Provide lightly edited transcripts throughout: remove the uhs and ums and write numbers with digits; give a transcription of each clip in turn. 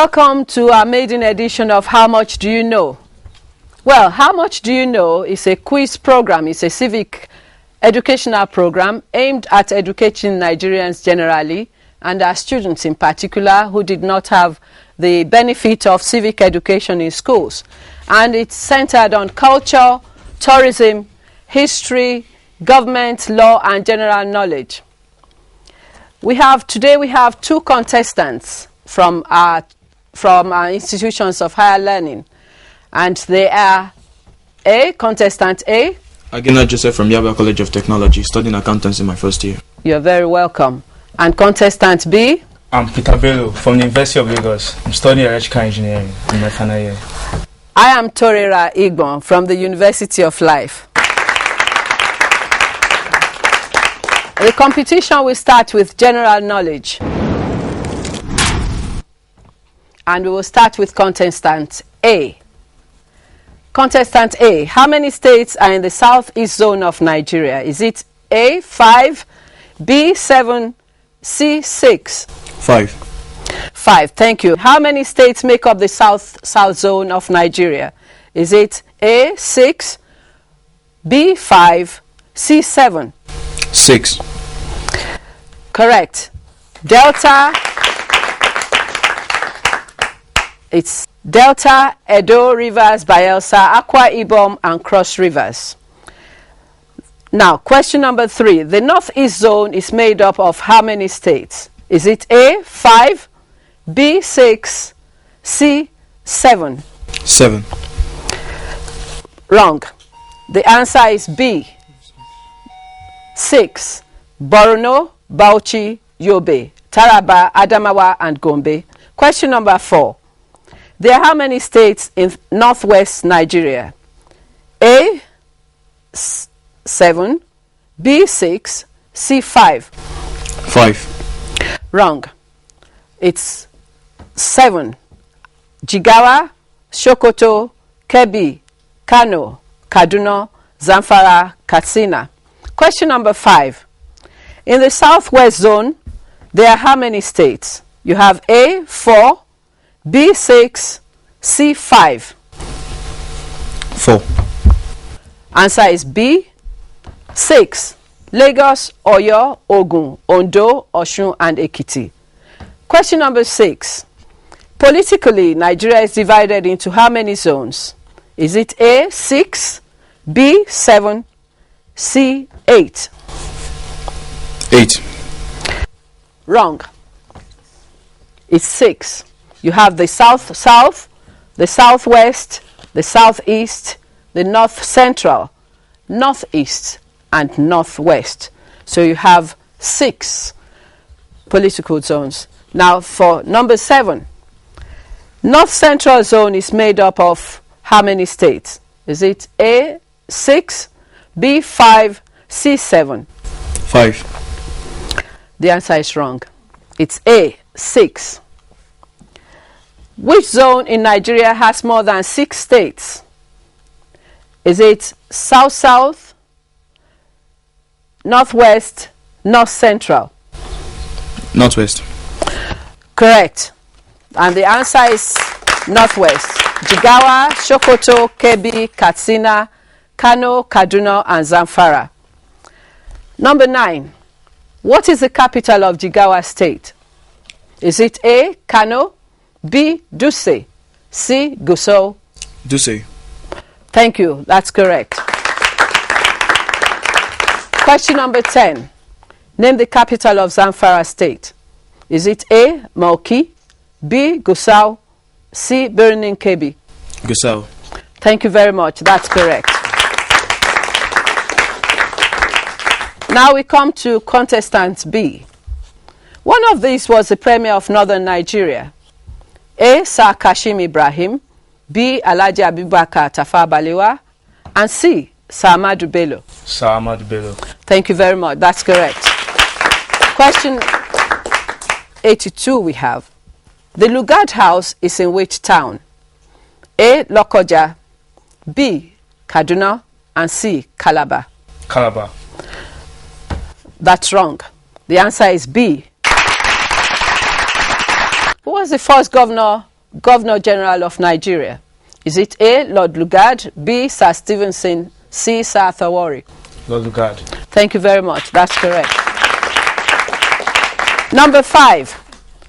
Welcome to our maiden edition of How Much Do You Know? Well, How Much Do You Know is a quiz program. It's a civic educational program aimed at educating Nigerians generally and our students in particular who did not have the benefit of civic education in schools. And it's centered on culture, tourism, history, government, law, and general knowledge. Today we have two contestants from our institutions of higher learning, and they are contestant A. Agina Joseph from Yabatech College of Technology, studying accountancy in my first year. You're very welcome. And contestant B. I'm Peter Bello from the University of Lagos. I'm studying electrical engineering in my final year. I am Torere Igbon from the University of Life. The competition will start with general knowledge. And we will start with contestant A. Contestant A, how many states are in the southeast zone of Nigeria? Is it A, 5, B, 7, C, 6? 5. 5, thank you. How many states make up the south zone of Nigeria? Is it A, 6, B, 5, C, 7? 6. Correct. Delta, it's Delta, Edo, Rivers, Bayelsa, Akwa Ibom, and Cross Rivers. Now, question number 3. The northeast zone is made up of how many states? Is it A, 5, B, 6, C, 7? 7. Wrong. The answer is B, 6. Borno, Bauchi, Yobe, Taraba, Adamawa, and Gombe. Question number 4. There are how many states in northwest Nigeria? A, 7, B, 6, C, 5. 5. Wrong. It's 7. Jigawa, Sokoto, Kebbi, Kano, Kaduna, Zamfara, Katsina. Question number 5. In the southwest zone, there are how many states? You have A, 4, B, 6, C, 5. 4. Answer is B, 6. Lagos, Oyo, Ogun, Ondo, Osun, and Ekiti. Question number 6. Politically, Nigeria is divided into how many zones? Is it A, 6, B, 7, C, 8? 8. Wrong. It's 6. You have the south, the southwest, the southeast, the north central, northeast, and northwest. So you have 6 political zones. Now for number 7. North central zone is made up of how many states? Is it A, 6, B, 5, C, 7? 5. The answer is wrong. It's A, 6. Which zone in Nigeria has more than 6 states? Is it south-south, northwest, north-central? Northwest. Correct. And the answer is northwest. Jigawa, Sokoto, Kebbi, Katsina, Kano, Kaduna, and Zamfara. Number 9. What is the capital of Jigawa State? Is it A, Kano, B, Dutse, C, Gusau? Dutse. Thank you. That's correct. Question number 10. Name the capital of Zamfara State. Is it A, Mauki, B, Gusau, C, Birnin Kebbi? Gusau. Thank you very much. That's correct. Now we come to contestant B. One of these was the Premier of Northern Nigeria. A, Sir Kashim Ibrahim, B, Alhaji Abubakar Tafawa Balewa, and C, Sir Ahmadu Bello. Sir Ahmadu Bello. Thank you very much. That's correct. Question 82 we have. The Lugard House is in which town? A, Lokoja, B, Kaduna, and C, Calabar. Calabar. That's wrong. The answer is B. Who was the first governor Governor General of Nigeria? Is it A, Lord Lugard, B, Sir Stevenson, C, Sir Arthur Warwick? Lord Lugard. Thank you very much. That's correct. Number 5.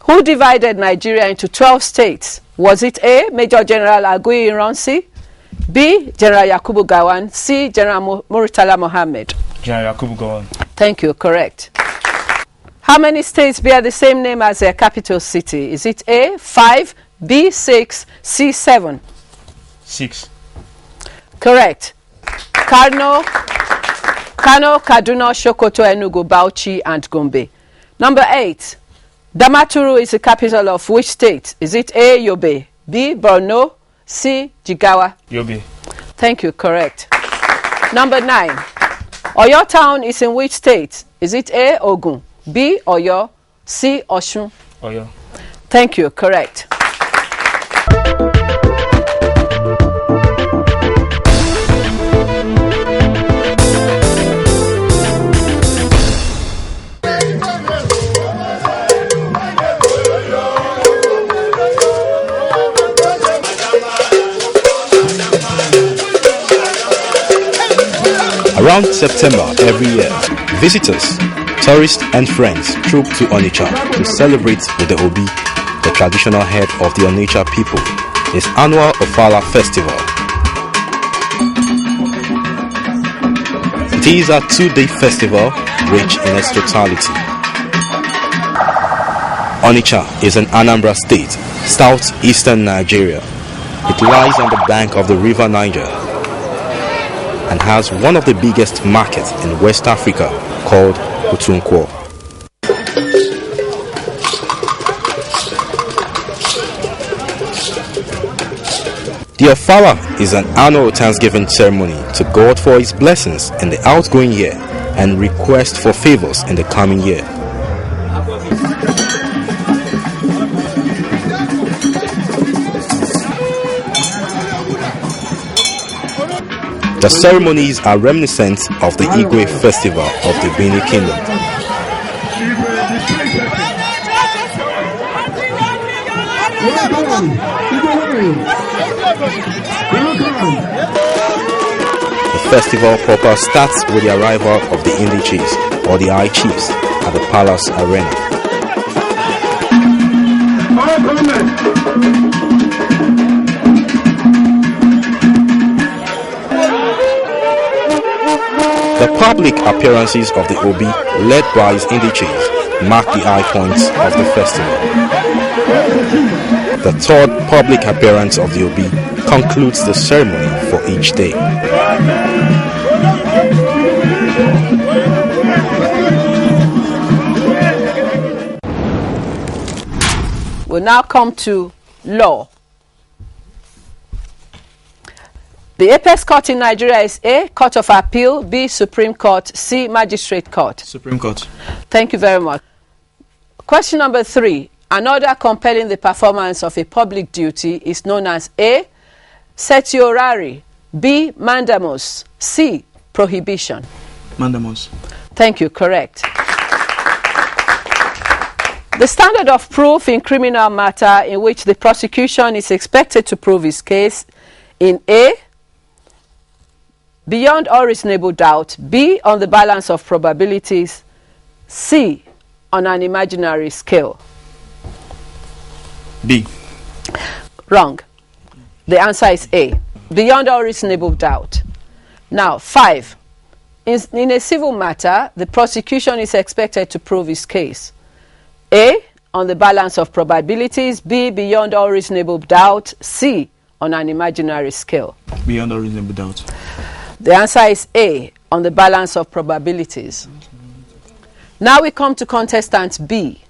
Who divided Nigeria into 12 states? Was it A, Major General Aguiyi Ironsi, B, General Yakubu Gowon, C, General Murtala Mohammed? General Yakubu Gowon. Thank you. Correct. How many states bear the same name as their capital city? Is it A, 5, B, 6, C, 7? 6. Correct. Kano, Kaduna, Sokoto, Enugu, Bauchi, and Gombe. Number 8. Damaturu is the capital of which state? Is it A, Yobe, B, Borno, C, Jigawa? Yobe. Thank you. Correct. Number 9. Oyo town is in which state? Is it A, Ogun, B, Oyo, C, Osun? Oyo. Thank you. Correct. Around September every year, visitors, tourists and friends troop to Onitsha to celebrate with the Obi, the traditional head of the Onitsha people, his annual Ofala festival. It is a 2-day festival rich in its totality. Onitsha is in Anambra State, southeastern Nigeria. It lies on the bank of the river Niger and has one of the biggest markets in West Africa called Utunkwo. The Ofala is an annual thanksgiving ceremony to God for his blessings in the outgoing year and request for favors in the coming year. The ceremonies are reminiscent of the Igwe festival of the Benin Kingdom. The festival proper starts with the arrival of the Indi chiefs or the High Chiefs at the Palace Arena. The public appearances of the Obi, led by his Indi chiefs, mark the high points of the festival. The third public appearance of the Obi concludes the ceremony for each day. We'll now come to law. The apex court in Nigeria is A, Court of Appeal, B, Supreme Court, C, Magistrate Court. Supreme Court. Thank you very much. Question number 3. An order compelling the performance of a public duty is known as A, certiorari, B, mandamus, C, prohibition. Mandamus. Thank you. Correct. The standard of proof in criminal matter in which the prosecution is expected to prove its case in A, beyond all reasonable doubt, B, on the balance of probabilities, C, on an imaginary scale. B. Wrong. The answer is A, beyond all reasonable doubt. Now, 5. In a civil matter, the prosecution is expected to prove its case. A, on the balance of probabilities, B, beyond all reasonable doubt, C, on an imaginary scale. Beyond all reasonable doubt. The answer is A, on the balance of probabilities. Now we come to contestant B.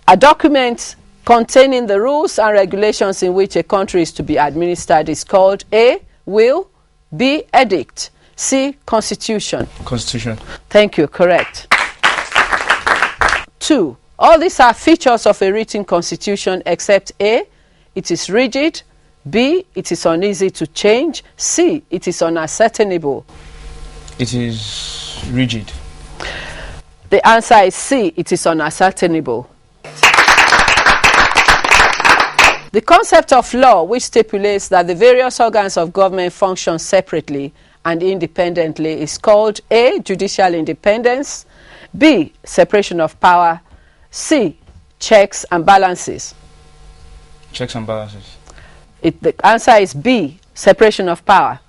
A document containing the rules and regulations in which a country is to be administered is called A, will, B, edict, C, constitution. Constitution. Thank you. Correct. 2. All these are features of a written constitution except A, it is rigid, B, it is uneasy to change, C, it is unascertainable. It is rigid. The answer is C, it is unascertainable. The concept of law, which stipulates that the various organs of government function separately and independently, is called A. Judicial independence, B. Separation of power, C. Checks and balances. Checks and balances. The answer is B. Separation of power.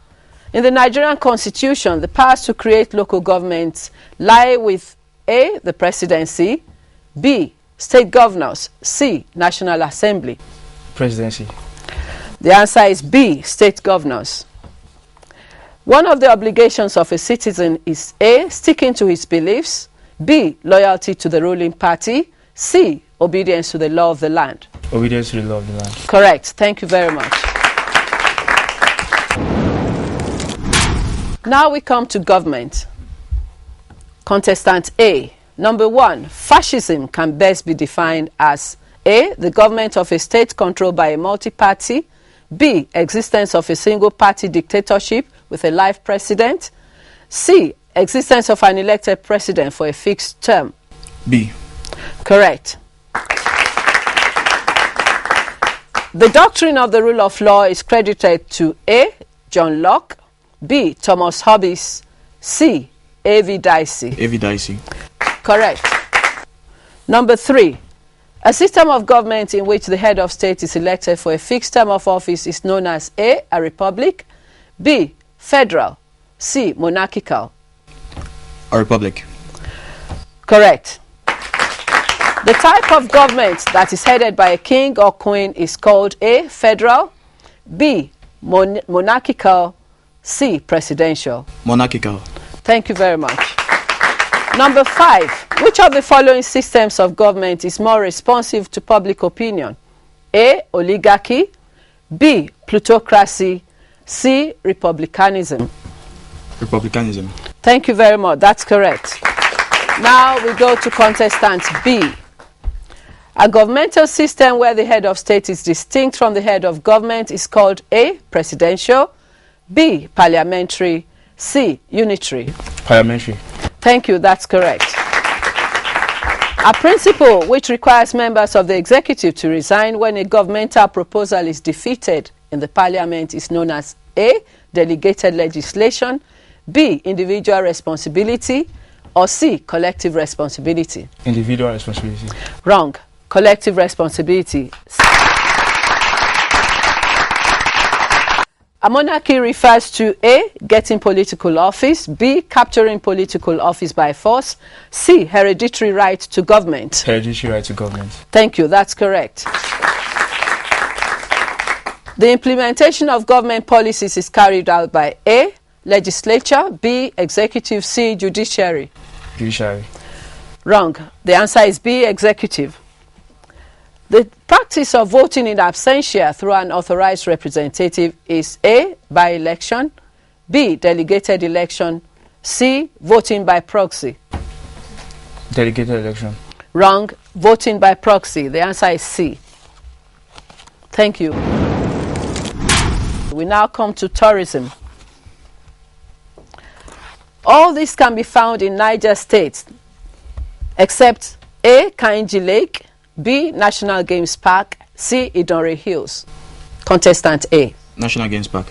In the Nigerian constitution, the powers to create local governments lie with A. the presidency, B. state governors, C. National Assembly. Presidency. The answer is B. State governors. One of the obligations of a citizen is A. sticking to his beliefs, B. loyalty to the ruling party, C. obedience to the law of the land. Obedience to the law of the land. Correct. Thank you very much. Now we come to government. Contestant A. Number 1. Fascism can best be defined as A. the government of a state controlled by a multi-party, B. existence of a single-party dictatorship with a life president, C. existence of an elected president for a fixed term. B. Correct. The doctrine of the rule of law is credited to A. John Locke, B. Thomas Hobbes, C. A.V. Dicey. A.V. Dicey. Correct. Number 3. A system of government in which the head of state is elected for a fixed term of office is known as A. a republic, B. federal, C. monarchical. A republic. Correct. The type of government that is headed by a king or queen is called A. federal, B. monarchical, C. presidential. Monarchical. Thank you very much. Number 5. Which of the following systems of government is more responsive to public opinion? A. Oligarchy, B. Plutocracy, C. Republicanism. Republicanism. Thank you very much. That's correct. Now we go to contestant B. A governmental system where the head of state is distinct from the head of government is called A. Presidential, B. Parliamentary, C. Unitary. Parliamentary. Thank you. That's correct. A principle which requires members of the executive to resign when a governmental proposal is defeated in the parliament is known as A. Delegated legislation, B. Individual responsibility, or C. Collective responsibility. Individual responsibility. Wrong. Collective responsibility. A monarchy refers to A. getting political office, B. capturing political office by force, C. hereditary right to government. Hereditary right to government. Thank you. That's correct. The implementation of government policies is carried out by A. legislature, B. executive, C. judiciary. Judiciary. Wrong. The answer is B. executive. The practice of voting in absentia through an authorized representative is A. by election, B. delegated election, C. voting by proxy. Delegated election. Wrong. Voting by proxy. The answer is C. Thank you. We now come to tourism. All this can be found in Niger State, except A. Kanji Lake, B. National Games Park, C. Idonre Hills. Contestant A. National Games Park.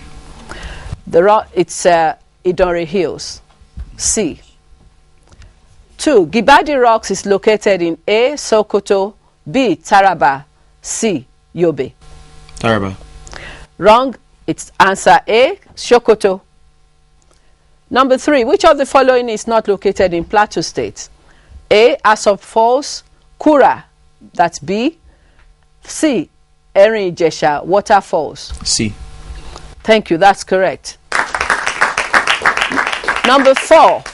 It's Idonre Hills. C. 2. Gibadi Rocks is located in A. Sokoto, B. Taraba, C. Yobe. Taraba. Wrong. It's answer A. Sokoto. Number 3. Which of the following is not located in Plateau State? A. Asop Falls, Kura, that's B. C. Erin Ijesha Waterfalls. C. Thank you. That's correct. Number 4.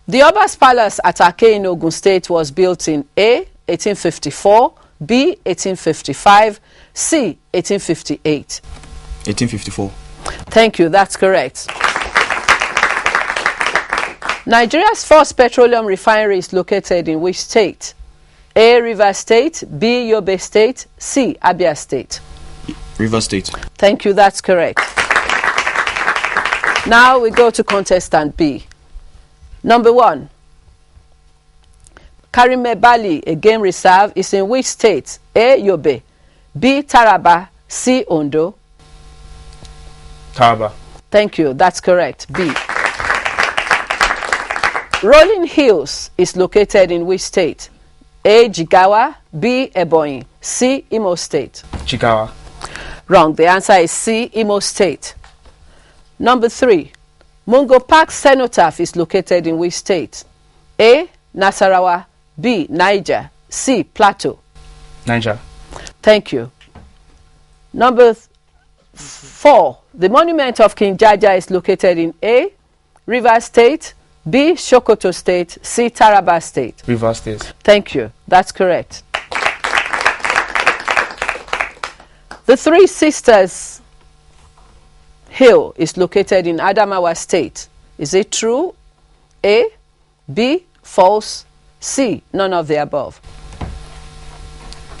The Oba's Palace at Ake in Ogun State was built in A. 1854, B. 1855, C. 1858. 1854. Thank you. That's correct. Nigeria's first petroleum refinery is located in which state? A. Rivers State, B. Yobe State, C. Abia State. Rivers State. Thank you. That's correct. Now we go to contestant B. Number 1. Karime Bali, a game reserve, is in which state? A. Yobe, B. Taraba, C. Ondo? Taraba. Thank you. That's correct. B. Rolling Hills is located in which state? A. Jigawa, B. Ebonyi, C. Imo State. Jigawa. Wrong. The answer is C. Imo State. Number 3. Mungo Park Cenotaph is located in which state? A. Nasarawa, B. Niger, C. Plateau. Niger. Thank you. Number 4. The monument of King Jaja is located in A. Rivers State, B. Sokoto State, C. Taraba State. Rivers State. Thank you. That's correct. The Three Sisters Hill is located in Adamawa State. Is it true? A. B. False. C. None of the above.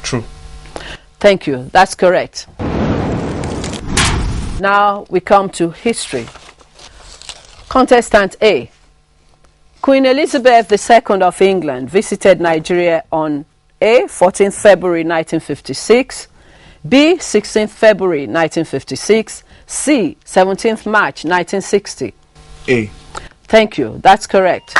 True. Thank you. That's correct. Now we come to history. Contestant A. Queen Elizabeth II of England visited Nigeria on A. 14th February 1956, B. 16th February 1956, C. 17th March 1960. A. Thank you. That's correct.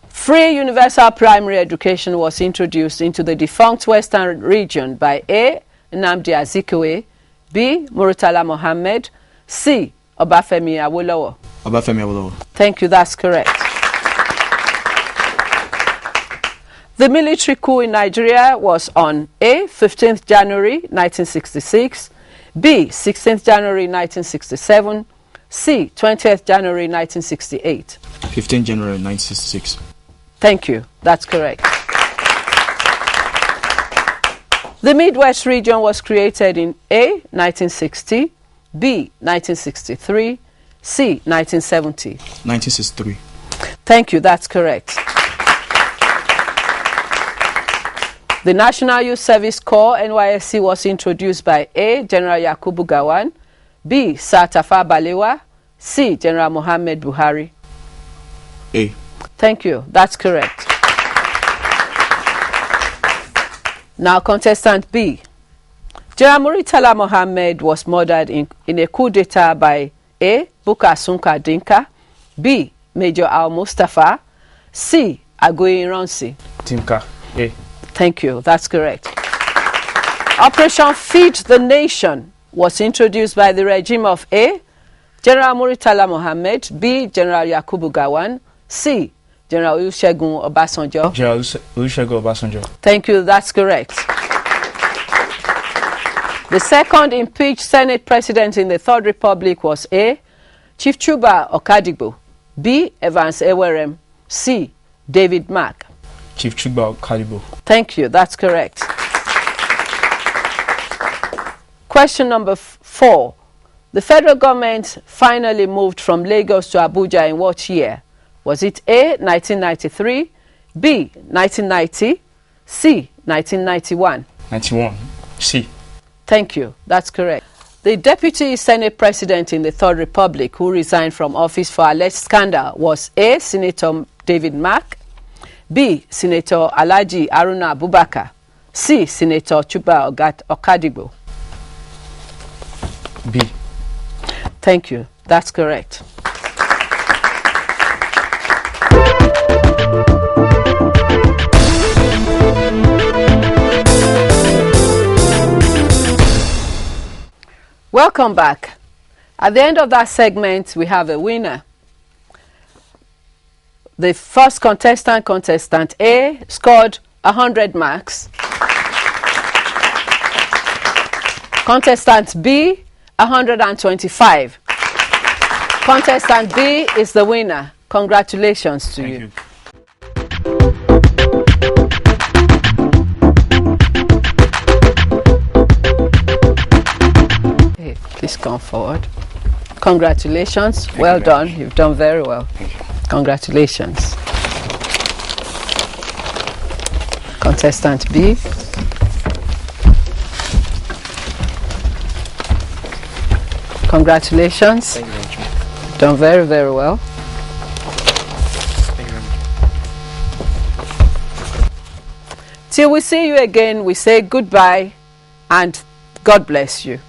Free universal primary education was introduced into the defunct Western region by A. Nnamdi Azikiwe, B. Murtala Mohammed, C. Obafemi Awolowo. Obafemi Awolowo. Thank you. That's correct. The military coup in Nigeria was on A. 15th January 1966, B. 16th January 1967, C. 20th January 1968. 15 January 1966. Thank you. That's correct. The Midwest region was created in A. 1960, B. 1963, C. 1970. 1963. Thank you. That's correct. The National Youth Service Corps, NYSC, was introduced by A. General Yakubu Gowon, B. Sir Tafawa Balewa, C. General Muhammad Buhari. A. Thank you. That's correct. Now, contestant B. General Murtala Mohammed was murdered in a coup d'etat by A. Bukar Sunka Dinka, B. Major Al-Mustafa, C. Agoye Ironsi. Dinka. A. Thank you. That's correct. Operation Feed the Nation was introduced by the regime of A. General Murtala Mohammed, B. General Yakubu Gowon, C. General Olusegun Obasanjo. General Olusegun Obasanjo. Thank you. That's correct. The second impeached Senate president in the Third Republic was A. Chief Chuba Okadigbo, B. Evans Ewerem, C. David Mack. Chief Chuba Okadigbo. Thank you. That's correct. Question number 4. The federal government finally moved from Lagos to Abuja in what year? Was it A. 1993, B. 1990, C. 1991? 91. C. Thank you. That's correct. The deputy Senate president in the Third Republic who resigned from office for alleged scandal was A. Senator David Mack, B. Senator Alhaji Haruna Abubakar, C. Senator Chuba Okadigbo. B. Thank you. That's correct. Welcome back. At the end of that segment, we have a winner. The first contestant, contestant A, scored 100 marks. Contestant B, 125. Contestant B is the winner. Congratulations to you. Hey, please come forward. Congratulations. Well done. You've done very well. Congratulations. Contestant B. Congratulations. Thank you very much. Done very, very well. Thank you very much. Till we see you again, we say goodbye and God bless you.